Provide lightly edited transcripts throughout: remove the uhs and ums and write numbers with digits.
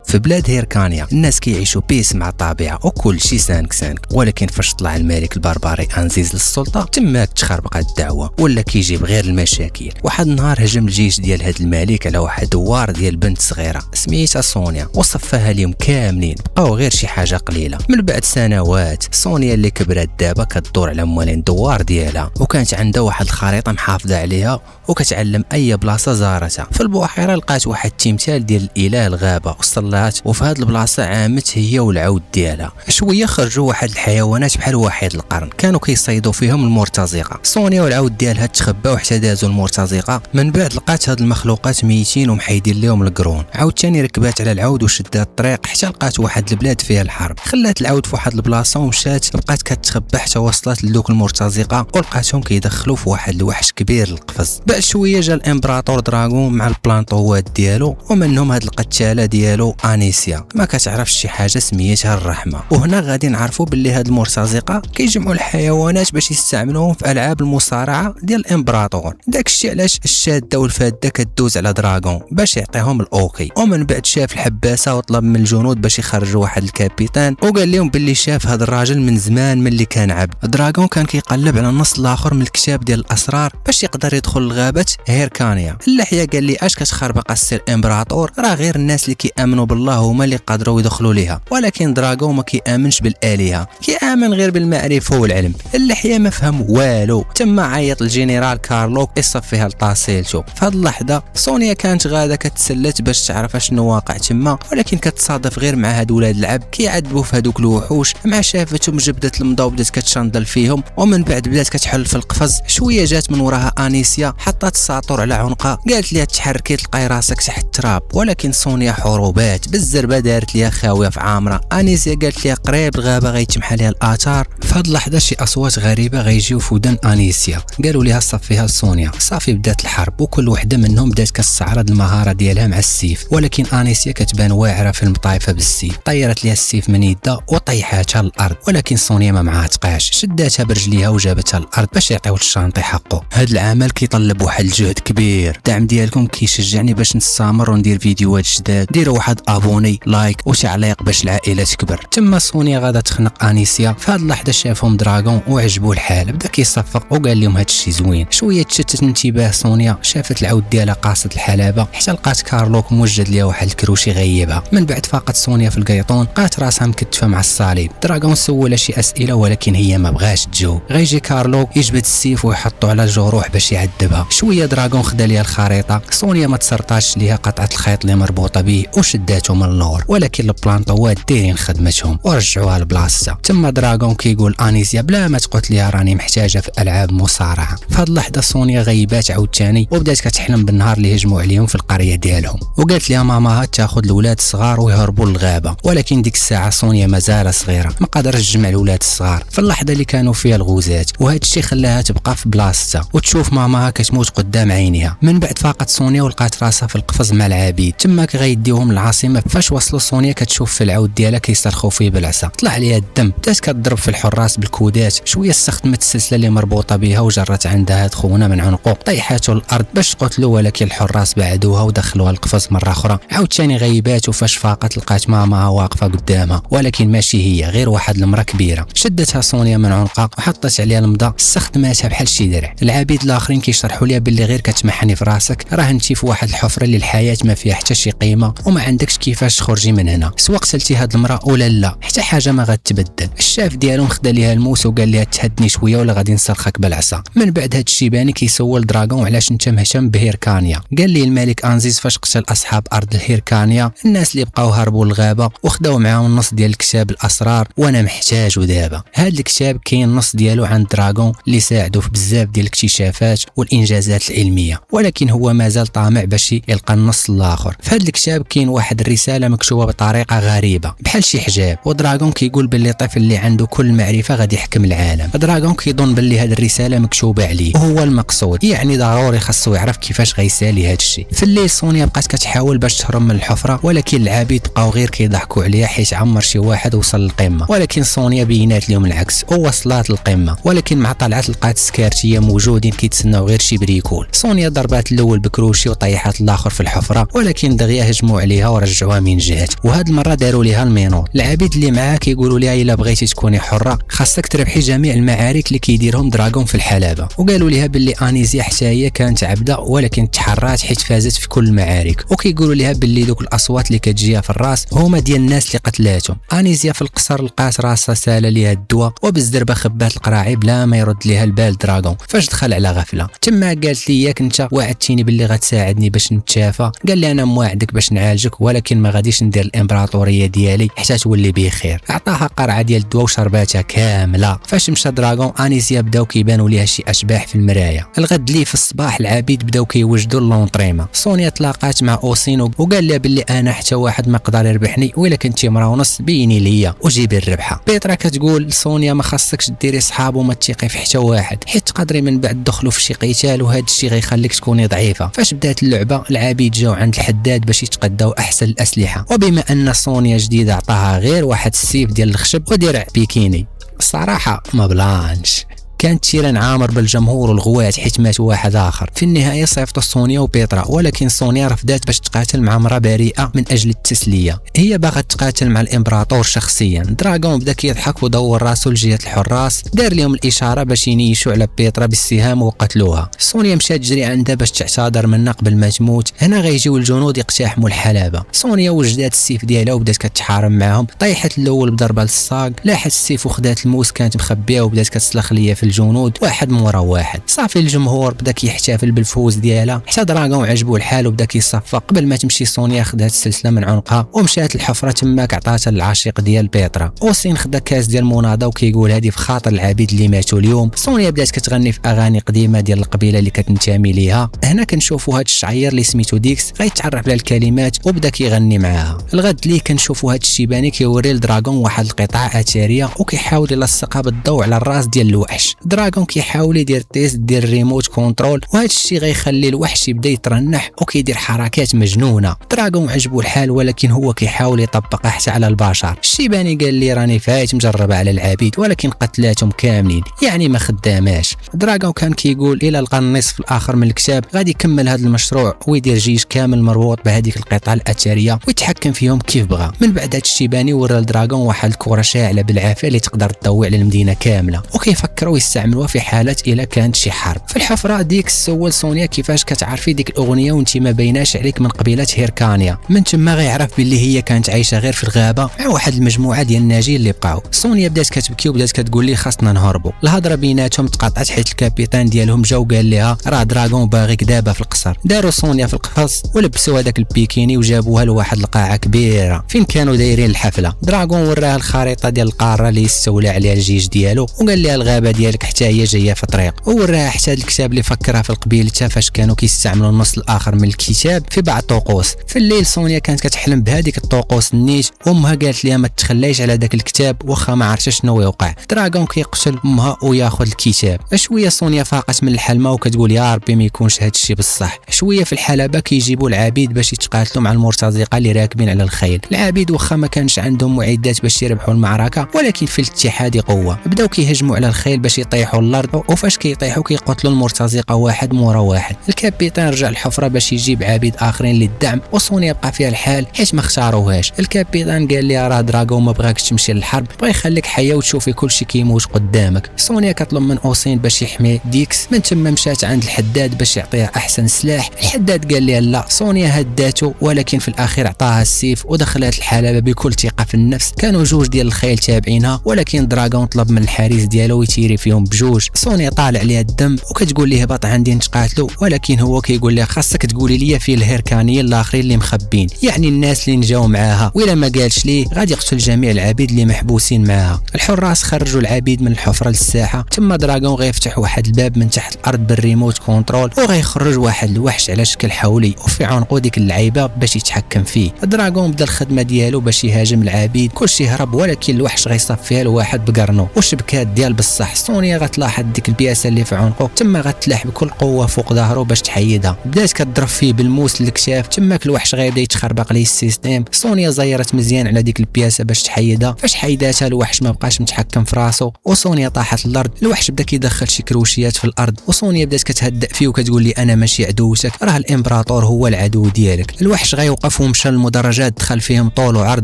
في بلاد هيركانيا الناس كيعيشوا بيس مع الطبيعه وكل شيء سانك، ولكن فاش طلع الملك البربري انزيز للسلطه تماك تخربقت الدعوه ولا كيجيب غير المشاكل. واحد النهار هجم الجيش ديال هاد الملك على واحد دوار ديال بنت صغيره سميتها سونيا وصفها ليهم كاملين، بقاو غير شي حاجه قليله. من بعد سنوات سونيا اللي كبرت دابا كتدور على موالين الدوار ديالها، وكانت عندها واحد الخريطه محافظه عليها وكتعلم اي بلاصه زارتها. في البحيره لقات واحد التمثال ديال الاله الغابه وصلات، وفي هاد البلاصه عامت هي والعود ديالها. شويه خرجوا واحد الحيوانات بحال وحيد القرن كانوا كيصيدوا فيهم المرتزقه. سونيا والعود ديالها تخباو حتى دازوا المرتزقه. من بعد لقات هاد المخلوقات ميتين ومحيدين لهم القرون. عاوتاني ركبات على العود وشدات الطريق حتى لقات واحد البلاد فيها الحرب. خلات العود في واحد البلاصه ومشات بقات كتخبى حتى وصلت لدوك المرتزقه ولقاتهم كيدخلوا في واحد الوحش كبير القفز. بعد شويه جا الامبراطور دراغون مع البلانطوات ديالو، ومنهم هاد القتاله ديالو انيسيا ما كتعرفش شي حاجه سميتها الرحمه. وهنا غادي نعرفوا باللي هاد المرتزقه كيجمعوا الحيوانات باش يستعملوهم في العاب المصارعه ديال الامبراطور. داكشي علاش الشاده والفاده كدوز على دراغون باش يعطيهم الاوكي. ومن بعد شاف الحباسه وطلب من الجنود باش يخرجوا واحد الكابيتان وقال لهم باللي شاف هاد الراجل من زمان ملي كان عبد. دراغون كان كيقلب على النص الاخر من الكتاب ديال الاسرار باش يقدر يدخل لغابه هيركانيا. اللحيه قال لي اش كتخربق السي الامبراطور، راه غير الناس اللي كيامنوا بالله هما اللي قادروا يدخلوا ليها، ولكن دراغون ما كيامنش بالالهه، كيامن غير بالمعرفه والعلم. اللحيه ما فهم والو. تما عيط الجنرال كارلوك يصفيها لطاسيلتو. في هاد اللحظه سونيا كانت غاده كتسلت باش تعرف شنو واقع تما، ولكن كتصادف غير مع هاد ولاد العب كيعذبوا في هادوك الوحوش. مع شافتهم جبدت المضى وبدات كتشندل فيهم، ومن بعد بدات كتحل في القفز. شويه جات من وراها انيسيا حطات الساطور على عنقها، قالت ليها تحركي تلقاي راسك تحت التراب، ولكن سونيا حروبات بالزربه دارت ليها خاويه في عامره. انيسيا قالت ليها قريب الغابه غيتمحى ليها الاثار. في هاد اللحظه شي اصوات غريبه غيجيو في ودن انيسيا، قالوا ليها صفيها سونيا. صافي بدات الحرب وكل وحده منهم بدات كتستعرض المهاره ديالها مع السيف، ولكن انيسيا كتبان واعره في المطايفه بالسيف. طيرت ليها السيف من يدها وطيحاتها للارض، ولكن سونيا ما معها تقاش، شداتها برجليها وجابتها للارض باش يعطيو الشانطي حقه. هاد العمل كيطلب واحد الجهد كبير. الدعم ديالكم كيشجعني باش نستمر وندير فيديوهات جداد. ديروا واحد ابوني لايك وتعليق باش العائله تكبر. تما سونيا غادا تخنق انيسيا. في هاد اللحظه شافهم دراغون وعجبوا الحال، بدا كيصفق وقال لهم هادشي زوين. شويه تشتت انتباه سونيا، شافت العود ديالها قاصد الحلبه حتى لقات كارلوك موجد ليها واحد الكروشي غيبها. من بعد فاقت سونيا في القيطون، لقات راسها مكتفه مع الصليب. دراغون سولها شي اسئله ولكن هي ما بغاش تجاوب. غيجي كارلوك يجبد السيف ويحطو على الجروح باش يعذبها. شويه دراغون خدا ليها الخريطه. سونيا ما تسرطاش ليها قطعه الخيط اللي مربوطه به وشداتو من اللور، ولكن البلانطوات دايرين خدمتهم ورجعوها لبلاصتها. تما دراغون كيقول انيسيا بلا ما تقولت ليها راني محتاجه في العاب مصارعه. في هاد اللحظه سونيا غيبات عاوتاني وبدات كتحلم بالنهار اللي هجموا عليهم في القريه ديالهم، وقالت لها ماماها تاخذ الاولاد الصغار ويهربوا للغابه. ولكن ديك الساعه سونيا مازال صغيره ما قادرش تجمع الاولاد الصغار في اللحظه اللي كانوا فيها الغوزات، وهذا الشيء خلاها تبقى في بلاصتها وتشوف ماماها كتموت قدام عينيها. من بعد فاقت سونيا ولقات راسها في القفز مع العبيد. تما غيديوهم للعاصمه. فاش وصلوا سونيا كتشوف في العود ديالها كيصرخوا فيه بالعصا، طلع عليها الدم، بدات كتضرب في الحراس بالكودات. شويه استخدمت السلسله اللي مربوطه بها وجرت عندها هاد خونا من عنقه، طيحاته الارض باش تقتلو، ولكن الحراس بعدوها ودخلوها القفص مره اخرى. عاوتاني غيبات، وفاش فاقت لقات ماماها واقفه قدامها، ولكن ماشي هي، غير واحد المراه كبيره. شدتها سونيا من عنقها وحطت عليها المضى، استخدمتها بحال شي درع. العبيد الاخرين كيشرحوا ليها باللي غير كتمحني في راسك، راه انت في واحد الحفره اللي الحياه ما فيها حتى شي قيمه وما عندكش كيفاش تخرجي من هنا، سواء قتلتي هاد المراه ولا لا، حتى حاجه ما غتبدل. الشاف ديالهم خدا ليها الموس وقال ليها تهدني شويه ولا غادي نصرخك بالعصا. من بعد هاد الشيباني كيسول دراغون علاش انت مهتم بهيركانيا. قال لي الملك انزيز فاش قتل اصحاب ارض الهيركانيا، الناس اللي بقاو هربوا للغابه وخداو معاهم النص ديال الكتاب الاسرار، وانا محتاجو دابا. هاد الكتاب كاين النص ديالو عند دراغون اللي ساعدو في بزاف ديال الاكتشافات والانجازات العلميه، ولكن هو مازال طامع باش يلقى النص الاخر. في هاد الكتاب كاين واحد الرساله مكتوبه بطريقه غريبه بحال شي حجاب، ودراغون كيقول باللي الطفل اللي عنده كل المعرفه غادي يحكم العالم. دراغون كيظن باللي هاد الرساله مكتوبه عليه وهو المقصود، يعني ضروري خاصو يعرف كيفاش غيسالي هاد الشيء. في الليل سونيا بقات كتحاول باش تهرب من الحفره، ولكن العبيد بقاو غير كيضحكوا عليها حيت عمر شي واحد وصل للقمه، ولكن سونيا بينات لهم العكس ووصلات للقمه، ولكن مع طلعت لقات سكارتيه موجودين كيتسناو غير شي بريكول. سونيا ضربات الاول بكروشي وطيحات الاخر في الحفره، ولكن دغيا هجموا عليها ورجعوا يرجعوها من جهات. وهاد المره داروا ليها المينور. العبيد اللي معاها كيقولوا ليها الا بغيتي تكوني حره خاصك تربحي جميع المعارك اللي كيديرهم دراغون في الحلبه. وقالوا ليها باللي انيزيا حتى هي كانت عبده ولكن تحرات حيت فازت في كل المعارك. وكيقولوا ليها باللي دوك الاصوات اللي كتجيها في الراس هما ديال الناس اللي قتلاتهم. انيزيا في القصر لقات راسها ساله ليها الدواء وبالزربه خبات القراعي بلا ما يرد ليها البال دراغون. فاش دخل على غفله تما قالت لي ياك انت وعدتيني باللي غتساعدني باش نتشافى. قال لي انا مواعدك باش نعالجك ولكن ما غاديش ندير الامبراطوريه ديالي حتى تولي بخير. عطاها قرعه ديال الدواء وشرباتها كامله. فاش مشى دراغون انيزيا بداو كيبانوا ليها شي اشباح في المرايه. الغد لي في الصباح العبيد بداو كيوجدوا اللونطريما. سونيا تلاقات مع اوسين وقال لها باللي انا حتى واحد ما قدر يربحني وإلا كنتي مرا ونص بيني ليا وجيبي الربحه. بيترا كتقول لسونيا ما خاصكش ديري صحاب وما تثقي في حتى واحد حيت تقدري من بعد تدخلوا في شي قتال وهذا الشيء غيخليك تكوني ضعيفه. فاش بدات اللعبه العبيد جاو عند الحداد باش يتقداو احسن الاسلحه. وبما ان سونيا جديده عطاها غير واحد السيف ديال الخشب ودرع بيكيني. الصراحه ما بلانش كانت تيران عامر بالجمهور والغوات حيت مات واحد اخر. في النهايه صيفطوا سونيا وبيترا ولكن سونيا رفضات باش تقاتل مع امراه بريئه من اجل التسليه. هي باغا تقاتل مع الامبراطور شخصيا. دراغون بدا كيضحك ودور راسو لجهه الحراس دار لهم الاشاره باش ينيشوا على بيترا بالسهام وقتلوها. سونيا مشات تجري عندها باش تعتذر منها قبل ما تموت. هنا غيجيو الجنود يقتحموا الحلبه. سونيا وجدات السيف ديالها وبدات كتحارب معاهم. طيحت الاول بضربه للساق لاحت السيف وخدات الموس كانت مخبيه وبدات كتسلخ ليا في الجنود واحد مورا واحد. صافي الجمهور بدا كيحتفل بالفوز ديالها حتى دراغون عجبو الحال وبدا كيصفق. قبل ما تمشي سونيا خدات السلسله من عنقها ومشات الحفره تماك عطاتها للعشيق ديال بيترا. اوسين خدا كاس ديال المناضه وكيقول هذه في خاطر العبيد اللي ماتوا اليوم. سونيا بدات كتغني في اغاني قديمه ديال القبيله اللي كتنتمي ليها. هنا كنشوفوا هذا الشعير اللي سميتو ديكس غيتعرف على الكلمات وبدا كيغني معاها. الغد ليه كنشوفوا هذا الشيباني كيوري لدراغون واحد القطعه اثريه وكيحاول يلصقها بالضوء على الراس ديال الوحش. دراغون كيحاول يدير تيست ديال الريموت كنترول وهذا الشيء غيخلي الوحش يبدا يترنح وكيدير حركات مجنونه. دراغون عجبو الحال ولكن هو كيحاول يطبقها حتى على البشر. الشيباني قال لي راني فايت مجربه على العبيد ولكن قتلاتهم كاملين يعني ما خداماش. دراغون كان كيقول الى لقى النصف الاخر من الكتاب غادي يكمل هذا المشروع ويدير جيش كامل مربوط بهذيك القطعه الاثريه ويتحكم فيهم كيف بغى. من بعد هذا الشيباني ورا لدراغون واحد الكره شاعله بالعافيه اللي تقدر تضوي على المدينه كامله وكيفكروا يستعملوها في حاله الا كانت شي حرب. في الحفره ديك سول سونيا كيفاش كتعرفي ديك الاغنيه وانت ما بيناش عليك من قبيله هيركانيا. من تما غيعرف باللي هي كانت عايشه غير في الغابه مع واحد المجموعه ديال الناجين اللي بقاو. سونيا بدات كتبكي وبدات كتقول لي خاصنا نهربوا. الهضره بيناتهم تقاطعت حيت الكابيتان ديالهم جا وقال لها راه دراغون باغيك دابا في القصر. داروا سونيا في القفص ولبسوا هذاك البيكيني وجابوها لواحد القاعه كبيره فين كانوا دايرين الحفله. دراغون وراها الخريطه ديال القاره اللي استولى عليها الجيش ديالو وقال لها الغابه ديالك حتى هي جايه في الطريق. وراها حتى الكتاب اللي فكرها في قبيلتها فاش كانوا كيستعملوا النص الاخر من الكتاب في بعض الطقوس. في الليل سونيا كانت كتحلم بهذيك الطقوس النيت وامها قالت لها ما تخليش على داك الكتاب واخا ما عرفتش شنو يوقع. دراغون كيقتل امها وياخذ الكتاب. شويه سونيا فاقت من الحلمه وكتقول يا ربي ما يكونش هذا الشيء بصح. شويه في الحلبه كيجيبوا العبيد باش يتقاتلوا مع المرتزقه اللي راكبين على الخيل. العبيد واخا ما كانش عندهم معدات باش يربحوا المعركه ولكن في الاتحاد قوه. بداو كيهجموا على الخيل باش يطيحوا الارض وفاش كيطيحوا كيقتلوا المرتزقه واحد مورا واحد. الكابيتان رجع الحفره باش يجيب عبيد اخرين للدعم وسونيا بقى فيها الحال حيت ما اختاروهاش. الكابيتان قال لي راه دراغون ما بغاكش تمشي للحرب بغا يخليك حيه وتشوفي كلشي كيموت قدامك. سونيا كطلب من اوسين باش يحمي ديكس. من تما مشات عند الحداد باش يعطيها احسن سلاح. الحداد قال لها لا. سونيا هداته ولكن في الاخير عطاها السيف ودخلت الحلبه بكل ثقه في النفس. كانوا جوج ديال الخيل تابعينها ولكن دراغون طلب من الحارس ديالو يتيري فيهم بجوج. سونيا طالع عليها الدم وكتقول ليه هبط عندي نتقاتلوا ولكن هو كيقول لها خاصك تقولي لي في الهيركانيين الاخرين اللي مخبين يعني الناس اللي نجاو معاها وإلا ما قالش ليه غادي يقتل جميع العبيد اللي محبوسين معاها. الحراس خرجوا العبيد من الحفره للساحه. تما دراغون غيفتح واحد الباب من تحت الارض بالريموت كنترول وغيخرج واحد الوحش على شكل حولي وفي عنقو ديك اللعيبه باش يتحكم فيه. دراغون بدا الخدمه ديالو باش يهاجم العبيد. كلشي هرب ولكن الوحش غيصفيها لواحد بقرنو وشبكات ديال بصح. سونيا غتلاحظ ديك البياسه اللي في عنقه، تما غتلاح بكل قوه فوق ظهره باش تحيدها. بدات كتضرب فيه بالموس للكشاف، تماك الوحش غيبدا يتخربق ليه السيستيم. سونيا زيرت مزيان على ديك البياسه باش تحيدها، فاش حيداتها الوحش ما بقاش متحكم في راسو وسونيا طاحت للارض. الوحش بدا كيدخل شي كروشيات في الارض وسونيا بدات كتهدأ فيه وكتقول لي انا ماشي عدوتك، راه الامبراطور هو العدو ديالك. الوحش غيوقف ومشى للمدرجات، دخل فيهم طول وعرض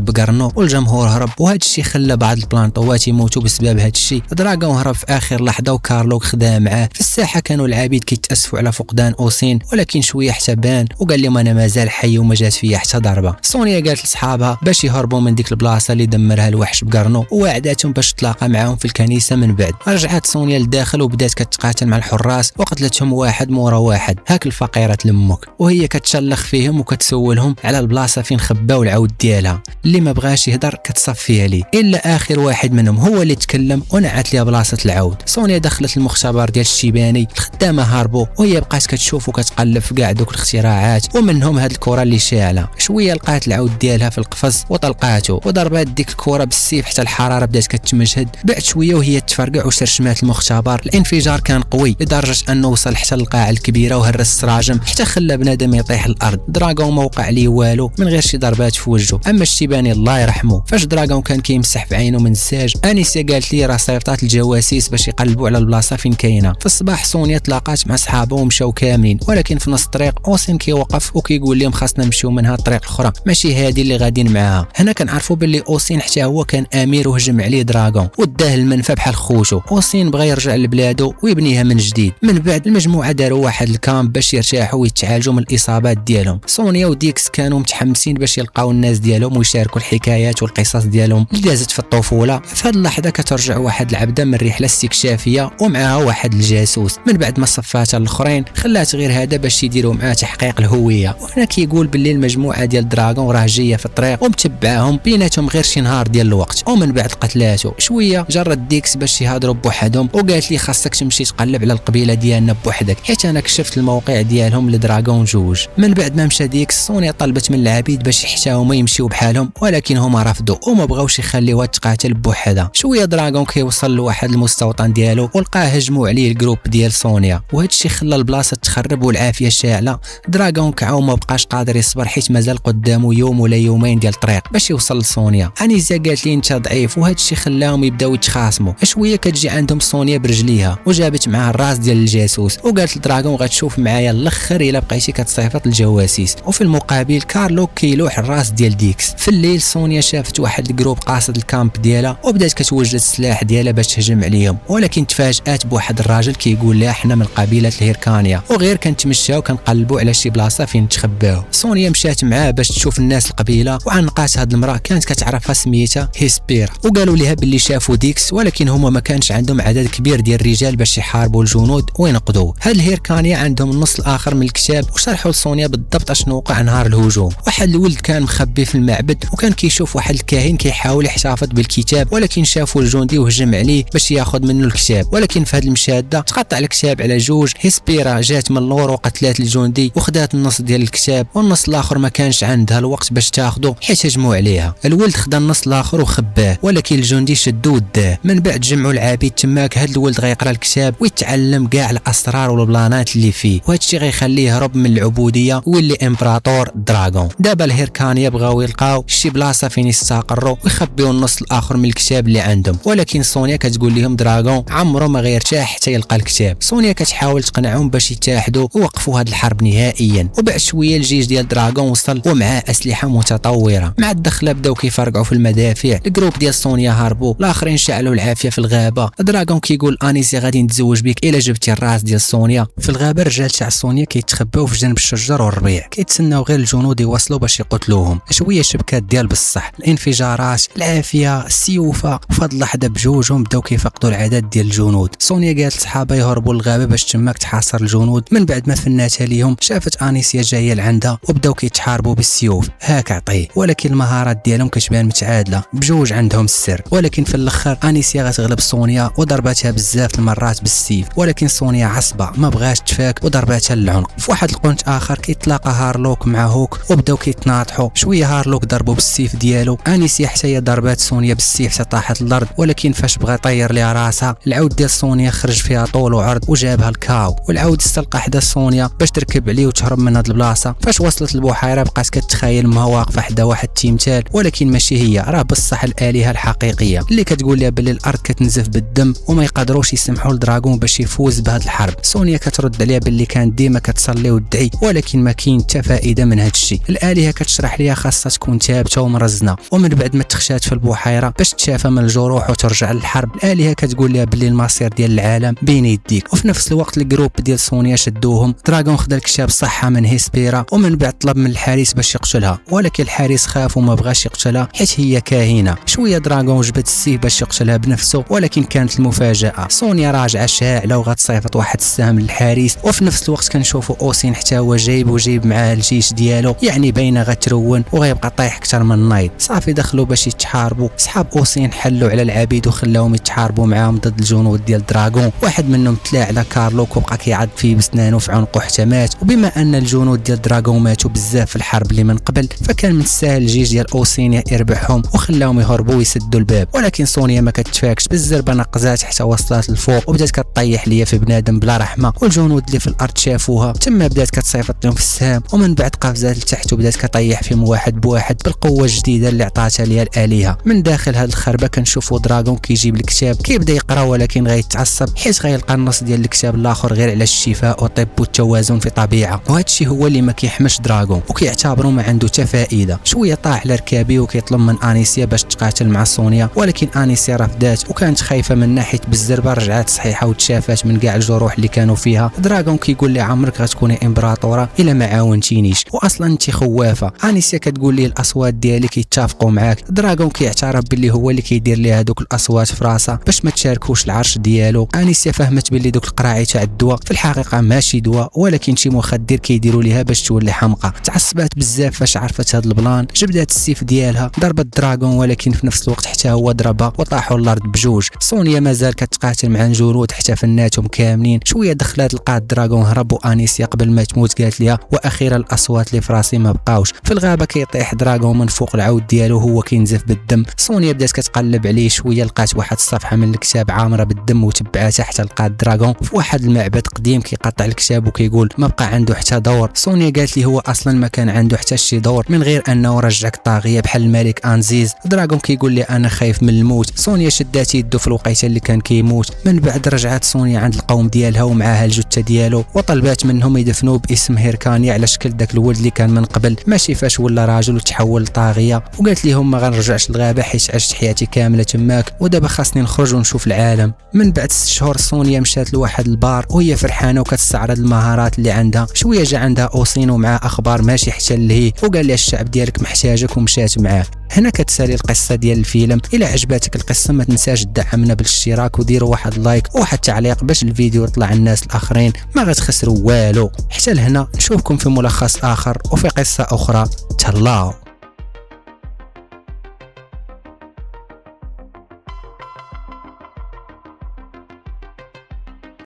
بقرنو والجمهور هرب، وهذا الشيء خلى بعض البلانطوات يموتوا بسبب هذا الشيء. دراغون هرب في اخر لحظه وكارلوك خدا معاه. في الساحه كانوا العبيد كيتاسفوا على فقدان اوسين، ولكن شويه حتى بان وقال لهم انا مازال حي وما جات فيا حتى ضربه. سونيا قالت لصحابها باش يهربوا من ديك البلاصه اللي دمرها الوحش بقرنو، ووعداتهم باش تلاقى معاهم في الكنيسه. من بعد رجعت سونيا للداخل وبدات كتقاتل مع الحراس وقتلتهم واحد مورا واحد. هاك الفقيره لمك وهي كتشلخ فيهم وكتسولهم على البلاصه فين خباو العود ديالها. اللي ما بغاش يهضر كتصفيها ليه، الا اخر واحد منهم هو اللي تكلم ونعت ليها بلاصه العود. سونيا دخلت المختبر ديال الشيباني، الخدامه هربوا وهي بقات كتشوف وكتقلب في كاع دوك الاختراعات، ومنهم هاد الكره اللي شاعله. شويه لقات العود ديالها في القفص وطلقاته وضربات ديك الكره بالسيف حتى الحراره بدات كتمجهد. بعد شويه وهي تفرقع وشرشمات المختبر. الانفجار كان قوي لدرجه انه وصل حتى القاعه الكبيره وهرس السراجم حتى خلى بنادم يطيح الارض. دراغون ما وقع ليه والو من غير شي ضربات في وجهه. اما الشيباني الله يرحمه فاش دراغون كان كيمسح في عينه من الساج، انيسيا قالت لي راه صيفطات الجواسيس باش يقلبوا على البلاصه فين كاينه. في الصباح سونيا تلاقات مع صحابه ومشاو كاملين، ولكن في نص الطريق اوسين كيوقف وكيقول لهم خاصنا نمشيو من هاد الطريق الاخرى ماشي هادي اللي غاديين معاها. هنا كنعرفوا باللي اوسين حتى هو كان امير وهجم عليه دراغون وداه المنفى بحال خوتو. اوسين بغى يرجع لبلادو ويبنيها من جديد. من بعد المجموعه داروا واحد الكامب باش يرتاحوا ويتعالجوا من الاصابات ديالهم. سونيا وديكس كانوا متحمسين باش يلقاو الناس ديالهم ويشاركوا الحكايات والقصص ديالهم اللي دازت في الطفوله. في هذه اللحظه كترجع واحد العبده من رحله استكشافيه ومعها واحد الجاسوس. من بعد ما صفاتها الاخرين خلات غير هذا باش يديروا معاه تحقيق الهويه. وهنا كيقول باللي المجموعه ديال دراغون راه جايه في الطريق ومتبعاهم بيناتهم غير شي نهار ديال الوقت. ومن بعد قتلاته شويه جرت ديكس باش يهضروا بوحدهم وقالت لي خاصك تمشي تقلب على القبيله ديالنا بوحدك حيت انا كشفت الموقع ديالهم لدراغون جوج. من بعد ما مشى ديكس سونيا طلبت من العبيد باش يحتاوما يمشيو بحالهم، ولكن هما رفضوا وما بغاوش يخليوها تقاتل بوحدها. شويه دراغون كيوصل لواحد المستوطن ديالو ولقاه هجموا عليه الجروب ديال سونيا، وهذا الشيء خلى البلاصه تخرب والعافيه شاعله. دراغون كعو ما بقاش قادر يصبر حيت مازال قدامه يوم ولا يومين ديال الطريق باش يوصل لسونيا. انيزا قالت لي انت ضعيف، وهذا الشيء خلاهم يبداو يتخاصموا. شويه كتجي عندهم سونيا برجليها وجابت معها الراس ديال الجاسوس وقالت لدراغون غتشوف معايا الاخر الا بقيتي كتصيفط الجواسيس. وفي المقابل كارلوك كيلوح الراس ديال ديكس. في الليل سونيا شافت واحد الجروب قاصد الكامب ديالها وبدات كتوجد السلاح ديالها باش تهجم عليهم، ولكن تفاجات بواحد الراجل كيقول لها حنا من قبيله الهيركانيا وغير كنتمشاو كنقلبوا على شي بلاصه فين نتخباو. سونيا مشات معاه باش تشوف الناس القبيله وعنقات هاد المراه كانت كتعرفها سميتها هيسبير، وقالوا لها باللي شافوا ديكس ولكن هما ما كانش عندهم عدد كبير ديال الرجال باش يحاربوا الجنود وينقضوا. هاد الهيركانيا عندهم النص الاخر من الكتاب وشرحوا لسونيا بالضبط اشنو وقع نهار الهجوم. واحد الولد كان مخبي في المعبد وكان كيشوف واحد الكاهن كيحاول يحتفظ بالكتاب، ولكن شافوا الجندي وهجم عليه باش ياخذ منه الكتاب، ولكن في هاد المشاده تقطع الكتاب على جوج. هيسبيرا جات من اللور وقتلات الجندي وخدات النص ديال الكتاب والنص الاخر ما كانش عندها الوقت باش تاخذه حيت هجموا عليها. الولد خدا النص الاخر وخباه، ولكن الجندي شدو وداه. من بعد جمعوا العبيد تماك هاد الولد غيقرا الكتاب ويتعلم كاع الاسرار والبلانات اللي فيه، وهذا الشيء غيخليه يهرب من العبوديه ويولي امبراطور دراغون. دابا الهيركانيا بغاو يلقاو شي بلاصه فين يستقروا ويخبيو النص الاخر من الكتاب اللي عندهم، ولكن سونيا كتقول لهم دراغون عمره ما غيرتاح حتى يلقى الكتاب. سونيا كتحاول تقنعهم باش يتحدوا ووقفوا هاد الحرب نهائيا. وبعد شويه الجيش ديال دراغون وصل ومعاه اسلحه متطوره. مع الدخله بداو كيفرقعوا في المدافع. الجروب ديال سونيا هربوا، الاخرين شعلوا العافيه في الغابه. دراغون كيقول انيسي غادي نتزوج بك الا جبتي الراس ديال سونيا. في الغابه الرجال تاع سونيا كيتخباو في جنب الشجر والربيع كيتسناو غير الجنود يوصلوا باش يقتلوهم. شويه شبكات ديال بصح، الانفجارات، العافيه، السيوفه. وفهاد اللحظه بجوجهم بداو كيفقدوا العدد ديال الجنود. سونيا قالت لصحابها يهربوا للغابه باش تماك تحاصر الجنود. من بعد ما فناتها ليهم شافت انيسيا جايه لعندها وبداو كيتحاربوا بالسيوف. هاك عطيه، ولكن المهارات ديالهم كتبان متعادله، بجوج عندهم السر. ولكن في الاخر انيسيا غتغلب سونيا وضرباتها بزاف المرات بالسيف، ولكن سونيا عصبه ما بغاش تفاك وضرباتها للعنق. في واحد القنت اخر كيتلاقى هارلوك مع هوك وبداو كيتناطحوا. شويه هارلوك ضربوا بالسيف ديالو، انيسيا حتى هي ضربات سونيا بالسيف حتى طاحت الارض، ولكن فاش بغى يطير ليها راسها بلاصه. العود ديال سونيا خرج فيها طول وعرض وجابها الكاو، والعود استلقى حدا سونيا باش تركب عليه وتهرب من هاد البلاصه. فاش وصلت البحيره بقات كتخيل ما واقفه حدا واحد التمثال، ولكن ماشي هي، راه بصح الالهه الحقيقيه اللي كتقول لها باللي الارض كتنزف بالدم وما يقدروش يسمحوا لدراغون باش يفوز بهاد الحرب. سونيا كترد عليها باللي كان ديما كتصلي وتدعي، ولكن ما كاين حتى فائده من هاد الشيء. الالهه كتشرح ليها خاصها تكون ثابته ومرزنه، ومن بعد ما تخشات في البحيره باش تشافى من الجروح وترجع للحرب. الالهه كتقول لها باللي المصير ديال العالم بين يديك. وفي نفس الوقت الجروب ديال سونيا شدوهم. دراغون خدا الكتاب صحه من هيسبيرا، ومن بعد طلب من الحارس باش يقتلها، ولكن الحارس خاف وما بغاش يقتلها حيت هي كاهنه. شويه دراغون جبد السيف باش يقتلها بنفسه، ولكن كانت المفاجاه سونيا راجعه شاعله وغتصيفط واحد السهم للحارس. وفي نفس الوقت كنشوفوا اوسين حتى هو جايب معاه الجيش ديالو، يعني باينه غترون وغيبقى طايح اكثر من النايض. صافي دخلوا باش يتحاربوا. صحاب اوسين حلوا على العبيد وخلاهم يتحاربوا معاهم ضد الجنود ديال دراغون. واحد منهم تلا على كارلوك وبقى كيعض فيه بسنانه في عنقه حتى مات. وبما ان الجنود ديال دراغون ماتوا بزاف في الحرب اللي من قبل، فكان من السهل الجيش ديال اوسين يربحهم وخلاهم يهربوا ويسدوا الباب. ولكن سونيا ما كتفاكش، بالزربه نقزات حتى وصلت للفوق وبدات كطيح ليا في بنادم بلا رحمه. والجنود اللي في الارض شافوها، تما بدات كتصيفط لهم في السهام، ومن بعد قفزات لتحت وبدات كطيح فيهم واحد بواحد بالقوه الجديده اللي عطاتها ليها الالهه. من داخل هاد الخربه كنشوفوا دراغون كيجيب الكتاب، كيبدا يقرا ولكن غيتعصب حيت غيلقى النص ديال الكتاب الاخر غير على الشفاء والطب والتوازن في الطبيعه. وهذا الشيء هو اللي ما كيحمش دراغون وكيعتبره ما عنده حتى فائده. شويه طاح على ركابي وكيطلب من انيسيا باش تقاتل مع سونيا، ولكن انيسيا رفضات وكانت خايفه من ناحيه بالزربه رجعت صحيحه وتشافات من كاع الجروح اللي كانوا فيها. دراغون كيقول لي عمرك غتكوني امبراطوره الا ما عاونتينيش، واصلا انت خوافه. انيسيا كتقول لي الاصوات ديالي كيتفقوا معاك. دراغون كيعترف باللي هو اللي كيدير ليه هذوك الاصوات في راسها باش ما تشاركوش العرش ديالو. انيسيا فهمت باللي دوك القراعي تاع الدواء في الحقيقه ماشي دواء، ولكن شي مخدر كيديروا ليها باش تولي حمقى. تعصبات بزاف فاش عرفت هذا البلان، جبدات السيف ديالها ضربت دراغون، ولكن في نفس الوقت حتى هو ضربها وطاحوا الارض بجوج. سونيا مازال كتقاتل مع الجنود حتى فناتهم كاملين. شويه دخلات لقات دراغون هرب، وانيسيا قبل ما تموت قالت ليها واخيرا الاصوات اللي في راسي ما بقاوش. في الغابه كيطيح دراغون من فوق العود ديالو هو كينزف بالدم. سونيا بدات كتقلب عليه، شويه لقات واحد الصفحه من الكتاب عامره بالدم وتبعاتها حتى لقات دراغون في واحد المعبد قديم كيقطع الكتاب وكيقول ما بقى عنده حتى دور. سونيا قالت لي هو اصلا ما كان عنده حتى شي دور من غير انه رجعك طاغيه بحال الملك انزيز. دراغون كيقول لي انا خايف من الموت. سونيا شدات يده في الوقيته اللي كان كيموت. من بعد رجعت سونيا عند القوم ديالها ومعاها الجثه ديالو، وطلبات منهم يدفنوه باسم هيركانيا على شكل داك الولد اللي كان من قبل، ماشي فاش ولا راجل وتحول لطاغيه. وقالت لهم ما غنرجعش للغابه حيت عشت حياتي كامله تماك، ودابا خاصني نخرج ونشوف العالم. من بعد 6 شهور سونيا مشات لواحد البار وهي فرحانه وكتستعرض المهارات اللي عندها. شويه جا عندها اوسين ومعاه اخبار ماشي حتى لهي، وقال لها الشعب ديالك محتاجك ومشات معاه. هنا كتسالي القصه ديال الفيلم. الى عجباتك القصه ما تنساش تدعمنا بالاشتراك وديروا واحد لايك وواحد تعليق باش الفيديو يطلع الناس الاخرين، ما غتخسروا والو. حتى لهنا نشوفكم في ملخص اخر وفي قصه اخرى. تهلاو.